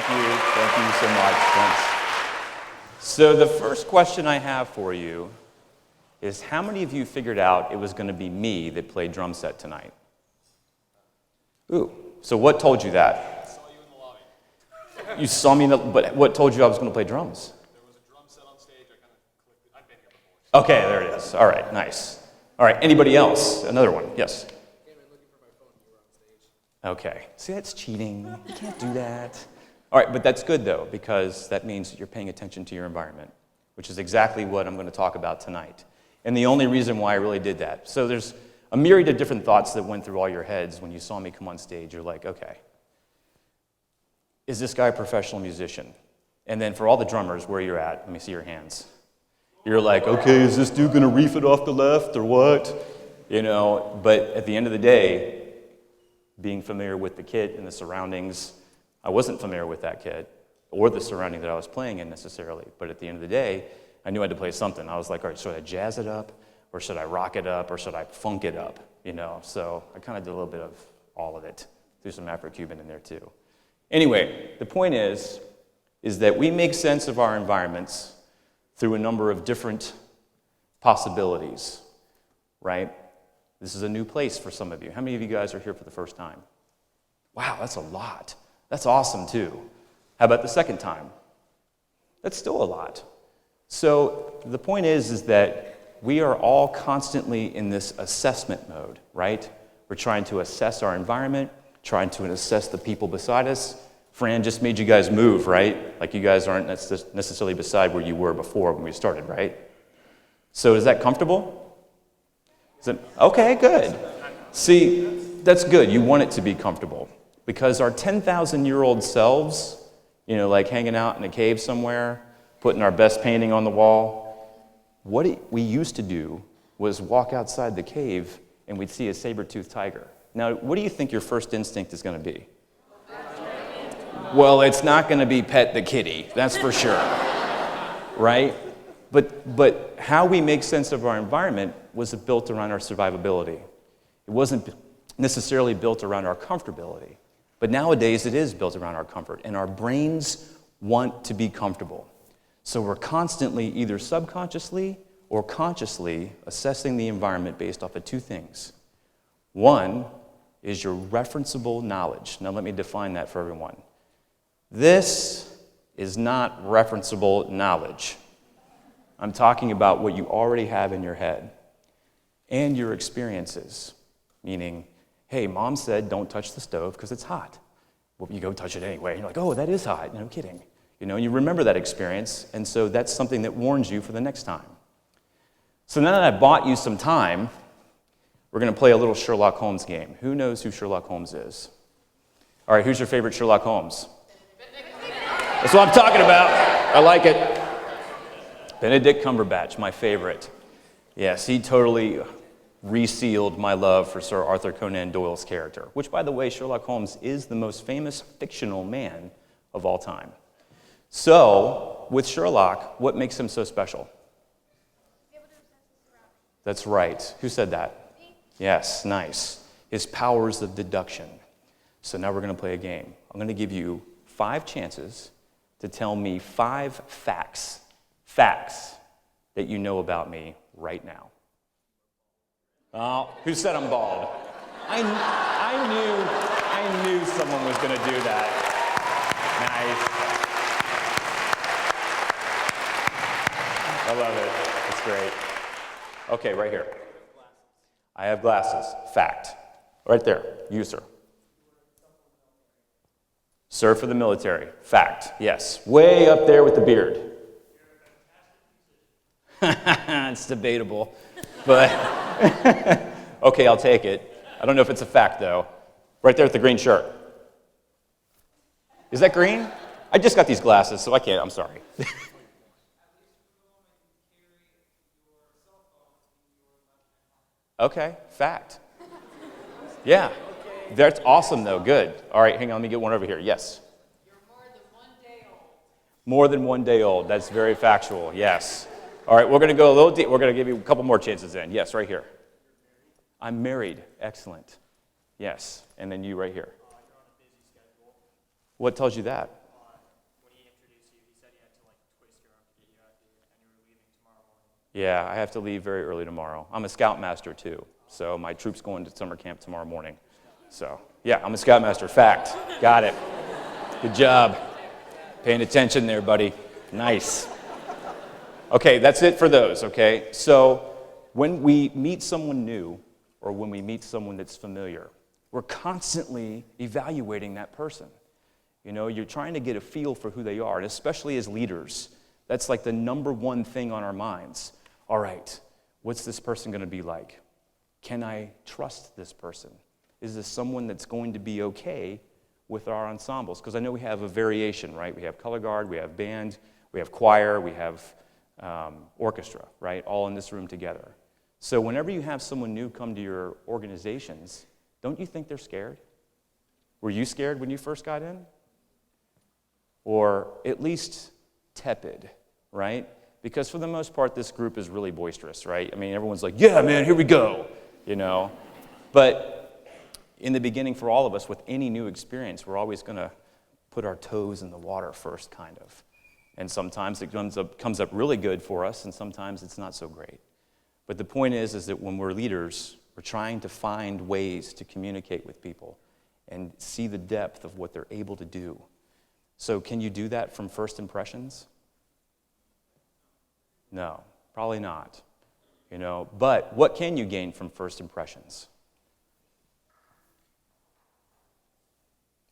Thank you. Thank you so much. Thanks. So the first question I have for you is, how many of you figured out it was going to be me that played drum set tonight? Ooh. So what told you that? I saw you in the lobby. You saw me, but what told you I was going to play drums? There was a drum set on stage. I kind of clicked it. I've been here before. Okay, there it is. All right, nice. All right, anybody else? Another one. Yes. Came in looking for my phone. You were on stage. Okay. See, that's cheating. You can't do that. All right, but that's good, though, because that means that you're paying attention to your environment, which is exactly what I'm going to talk about tonight. And the only reason why I really did that. So there's a myriad of different thoughts that went through all your heads when you saw me come on stage. You're like, okay, is this guy a professional musician? And then for all the drummers, where you're at, let me see your hands. You're like, okay, is this dude going to reef it off the left or what? You know, but at the end of the day, being familiar with the kit and the surroundings, I wasn't familiar with that kit or the surrounding that I was playing in necessarily. But at the end of the day, I knew I had to play something. I was like, all right, should I jazz it up, or should I rock it up, or should I funk it up? You know, so I kind of did a little bit of all of it. Threw some Afro-Cuban in there too. Anyway, the point is that we make sense of our environments through a number of different possibilities, right? This is a new place for some of you. How many of you guys are here for the first time? Wow, that's a lot. That's awesome too. How about the second time? That's still a lot. So the point is that we are all constantly in this assessment mode, right? We're trying to assess our environment, trying to assess the people beside us. Fran just made you guys move, right? Like you guys aren't necessarily beside where you were before when we started, right? So is that comfortable? Is it okay? Good. See, that's good. You want it to be comfortable because our 10,000-year-old selves, you know, like hanging out in a cave somewhere, putting our best painting on the wall, what we used to do was walk outside the cave and we'd see a saber-toothed tiger. Now, what do you think your first instinct is going to be? Well, it's not going to be pet the kitty, that's for sure, right? But how we make sense of our environment was built around our survivability. It wasn't necessarily built around our comfortability. But nowadays, it is built around our comfort, and our brains want to be comfortable. So we're constantly either subconsciously or consciously assessing the environment based off of two things. One is your referenceable knowledge. Now let me define that for everyone. This is not referenceable knowledge. I'm talking about what you already have in your head and your experiences, meaning, hey, mom said don't touch the stove because it's hot. Well, you go touch it anyway. And you're like, oh, that is hot. No kidding. You know, you remember that experience, and so that's something that warns you for the next time. So now that I've bought you some time, we're going to play a little Sherlock Holmes game. Who knows who Sherlock Holmes is? All right, who's your favorite Sherlock Holmes? That's what I'm talking about. I like it. Benedict Cumberbatch, my favorite. Yes, he totally resealed my love for Sir Arthur Conan Doyle's character, which, by the way, Sherlock Holmes is the most famous fictional man of all time. So, with Sherlock, what makes him so special? That's right. Who said that? Yes, nice. His powers of deduction. So now we're going to play a game. I'm going to give you 5 chances to tell me 5 facts that you know about me right now. Oh, who said I'm bald? I knew someone was going to do that. Nice. I love it. It's great. Okay, right here. I have glasses. Fact. Right there. You, sir. Serve for the military. Fact. Yes. Way up there with the beard. It's debatable. But, okay, I'll take it. I don't know if it's a fact, though. Right there with the green shirt. Is that green? I just got these glasses, so I can't. I'm sorry. Okay, fact. Yeah. That's awesome, though. Good. All right, hang on. Let me get one over here. Yes. You're more than 1 day old. More than 1 day old. That's very factual. Yes. All right, we're going to go a little deep. We're going to give you a couple more chances in. Yes, right here. I'm married. Excellent. Yes. And then you right here. You're on a busy schedule. What tells you that? Yeah, I have to leave very early tomorrow. I'm a scoutmaster too, so my troop's going to summer camp tomorrow morning. So, yeah, I'm a scoutmaster. Fact. Got it. Good job. Paying attention there, buddy. Nice. Okay, that's it for those, okay? So, when we meet someone new, or when we meet someone that's familiar, we're constantly evaluating that person. You know, you're trying to get a feel for who they are, and especially as leaders, that's like the number one thing on our minds. All right, what's this person going to be like? Can I trust this person? Is this someone that's going to be okay with our ensembles? Because I know we have a variation, right? We have color guard, we have band, we have choir, we have orchestra, right? All in this room together. So whenever you have someone new come to your organizations, don't you think they're scared? Were you scared when you first got in? Or at least tepid, right? Because for the most part, this group is really boisterous, right? I mean, everyone's like, yeah, man, here we go, you know? But in the beginning, for all of us, with any new experience, we're always going to put our toes in the water first, kind of. And sometimes it comes up really good for us, and sometimes it's not so great. But the point is that when we're leaders, we're trying to find ways to communicate with people and see the depth of what they're able to do. So can you do that from first impressions? No, probably not. You know, but what can you gain from first impressions?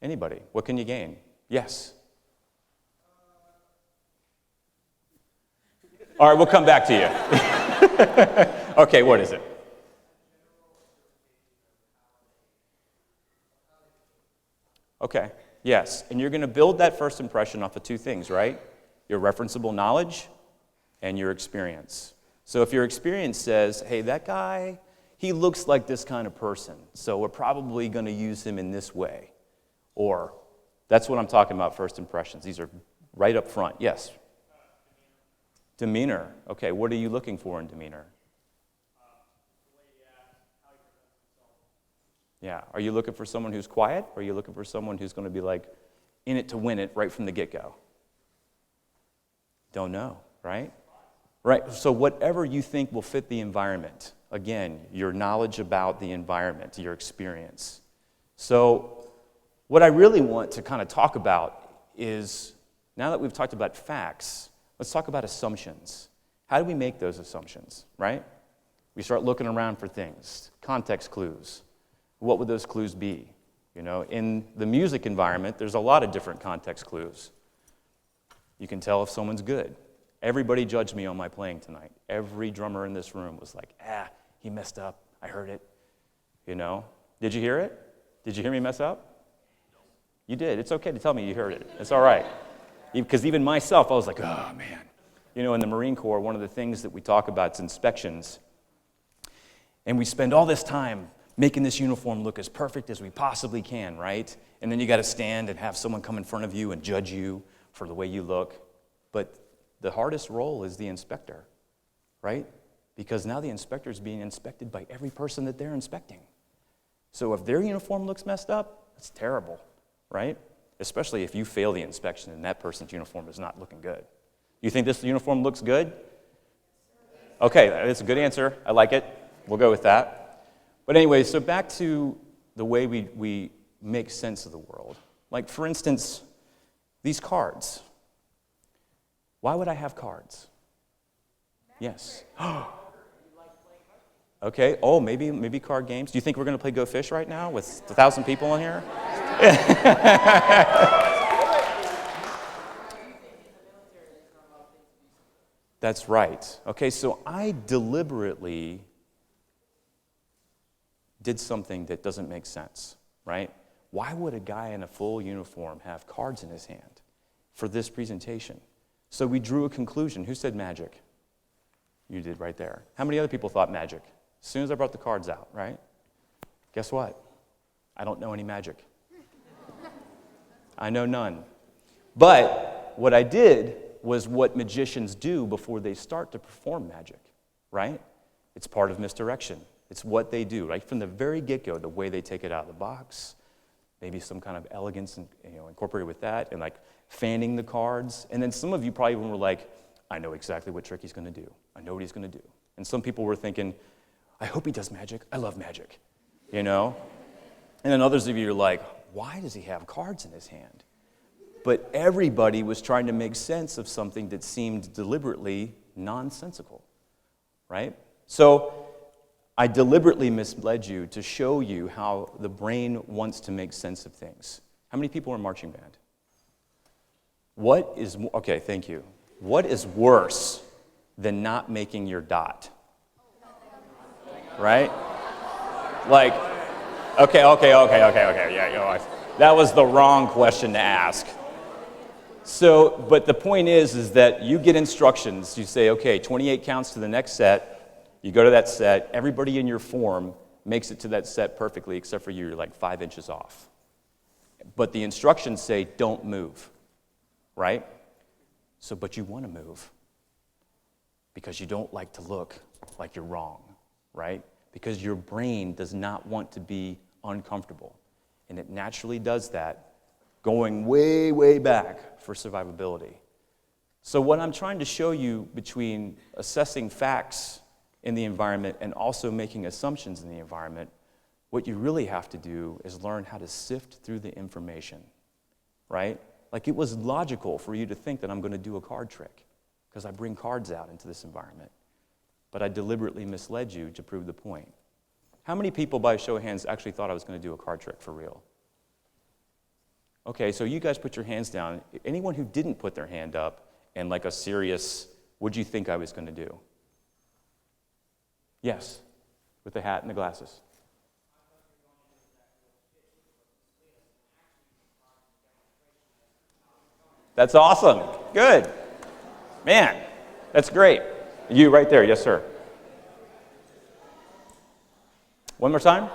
Anybody? What can you gain? Yes. All right, we'll come back to you. Okay, what is it? Okay, yes. And you're going to build that first impression off of two things, right? Your referenceable knowledge and your experience. So if your experience says, hey, that guy, he looks like this kind of person, so we're probably going to use him in this way. Or, that's what I'm talking about, first impressions. These are right up front. Yes? Demeanor. Okay, what are you looking for in demeanor? Yeah. Are you looking for someone who's quiet, or are you looking for someone who's going to be like in it to win it right from the get-go? Don't know, right? Right. So whatever you think will fit the environment. Again, your knowledge about the environment, your experience. So what I really want to kind of talk about is, now that we've talked about facts, let's talk about assumptions. How do we make those assumptions, right? We start looking around for things, context clues. What would those clues be? You know, in the music environment, there's a lot of different context clues. You can tell if someone's good. Everybody judged me on my playing tonight. Every drummer in this room was like, he messed up. I heard it. You know? Did you hear it? Did you hear me mess up? You did. It's okay to tell me you heard it. It's all right. Because even myself, I was like, oh, man. You know, in the Marine Corps, one of the things that we talk about is inspections. And we spend all this time making this uniform look as perfect as we possibly can, right? And then you got to stand and have someone come in front of you and judge you for the way you look. But the hardest role is the inspector, right? Because now the inspector is being inspected by every person that they're inspecting. So if their uniform looks messed up, that's terrible, right? Especially if you fail the inspection and that person's uniform is not looking good. You think this uniform looks good? Okay, that's a good answer. I like it. We'll go with that. But anyway, so back to the way we make sense of the world. Like, for instance, these cards. Why would I have cards? Yes. Okay. Oh, maybe card games. Do you think we're going to play Go Fish right now with 1,000 people in here? That's right. Okay, so I deliberately did something that doesn't make sense, right? Why would a guy in a full uniform have cards in his hand for this presentation? So we drew a conclusion. Who said magic? You did right there. How many other people thought magic? As soon as I brought the cards out, right? Guess what? I don't know any magic. I know none. But what I did was what magicians do before they start to perform magic, right? It's part of misdirection. It's what they do, right? From the very get-go, the way they take it out of the box, maybe some kind of elegance incorporated with that, and like fanning the cards. And then some of you probably even were like, I know exactly what trick he's going to do. I know what he's going to do. And some people were thinking, I hope he does magic. I love magic, you know? And then others of you are like, why does he have cards in his hand? But everybody was trying to make sense of something that seemed deliberately nonsensical, right? So I deliberately misled you to show you how the brain wants to make sense of things. How many people are in marching band? Okay, thank you. What is worse than not making your dot? Right? Like, okay, yeah, that was the wrong question to ask. So, but the point is that you get instructions. You say, okay, 28 counts to the next set. You go to that set. Everybody in your form makes it to that set perfectly, except for you. You're like 5 inches off. But the instructions say, don't move, right? So, but you want to move because you don't like to look like you're wrong, right? Because your brain does not want to be uncomfortable. And it naturally does that, going way, way back for survivability. So what I'm trying to show you between assessing facts in the environment and also making assumptions in the environment, what you really have to do is learn how to sift through the information, right? Like it was logical for you to think that I'm going to do a card trick because I bring cards out into this environment. But I deliberately misled you to prove the point. How many people, by a show of hands, actually thought I was going to do a card trick for real? Okay, so you guys put your hands down. Anyone who didn't put their hand up and like a serious, what'd you think I was going to do? Yes, with the hat and the glasses. That's awesome. Good. Man, that's great. You right there. Yes, sir. One more time?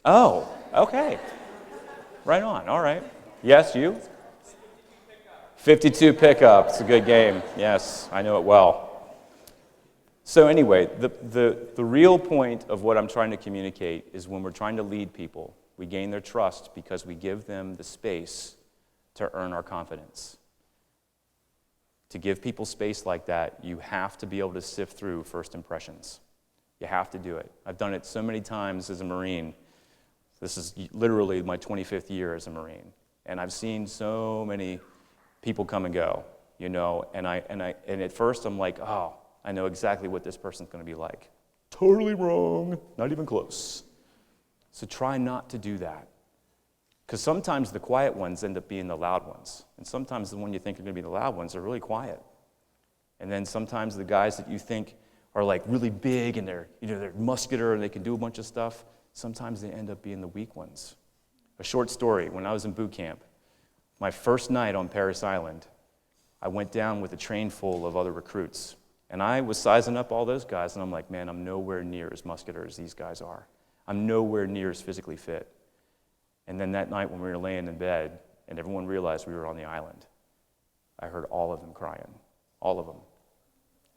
Oh, okay. Right on. All right. Yes, you? 52 pickup. It's a good game. Yes, I know it well. So anyway, the real point of what I'm trying to communicate is when we're trying to lead people, we gain their trust because we give them the space to earn our confidence. To give people space like that, you have to be able to sift through first impressions. You have to do it. I've done it so many times as a Marine. This is literally my 25th year as a Marine. And I've seen so many people come and go, you know, and at first I'm like, oh, I know exactly what this person's going to be like. Totally wrong, not even close. So try not to do that. Because sometimes the quiet ones end up being the loud ones. And sometimes the one you think are going to be the loud ones are really quiet. And then sometimes the guys that you think are like really big and they're muscular and they can do a bunch of stuff, sometimes they end up being the weak ones. A short story, when I was in boot camp, my first night on Parris Island, I went down with a train full of other recruits. And I was sizing up all those guys, and I'm like, man, I'm nowhere near as muscular as these guys are. I'm nowhere near as physically fit. And then that night when we were laying in bed and everyone realized we were on the island, I heard all of them crying, all of them.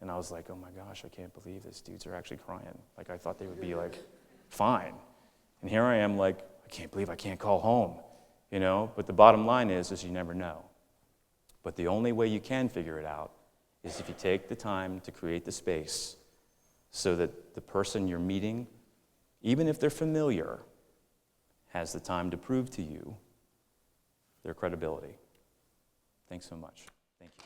And I was like, oh my gosh, I can't believe these dudes are actually crying. Like I thought they would be like, fine. And here I am like, I can't believe I can't call home, you know? But the bottom line is you never know. But the only way you can figure it out is if you take the time to create the space so that the person you're meeting, even if they're familiar, has the time to prove to you their credibility. Thanks so much. Thank you.